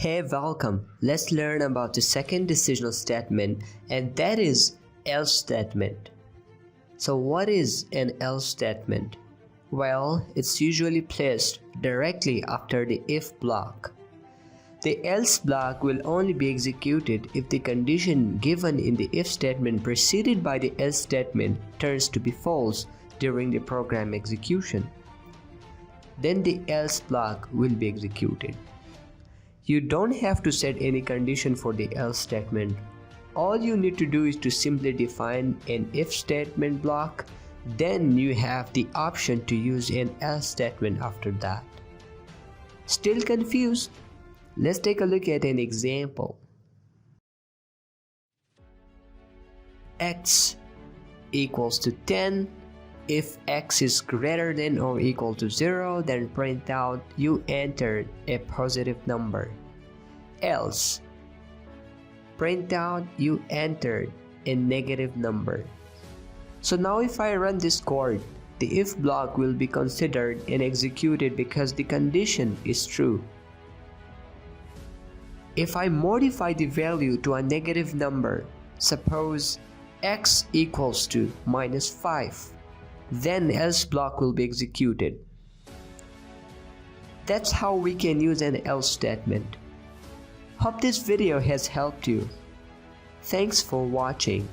Hey, welcome. Let's learn about the second decisional statement, and that is else statement. So what is an else statement? Well, it's usually placed directly after the if block. The else block will only be executed if the condition given in the if statement preceded by the else statement turns to be false during the program execution. Then the else block will be executed. You don't have to set any condition for the else statement. All you need to do is to simply define an if statement block, then you have the option to use an else statement after that. Still confused? Let's take a look at an example. X equals to 10. If x is greater than or equal to 0, then print out you entered a positive number. Else, print out you entered a negative number. So now if I run this code, the if block will be considered and executed because the condition is true. If I modify the value to a negative number, suppose x equals to -5, then else block will be executed. That's how we can use an else statement. Hope this video has helped you. Thanks for watching.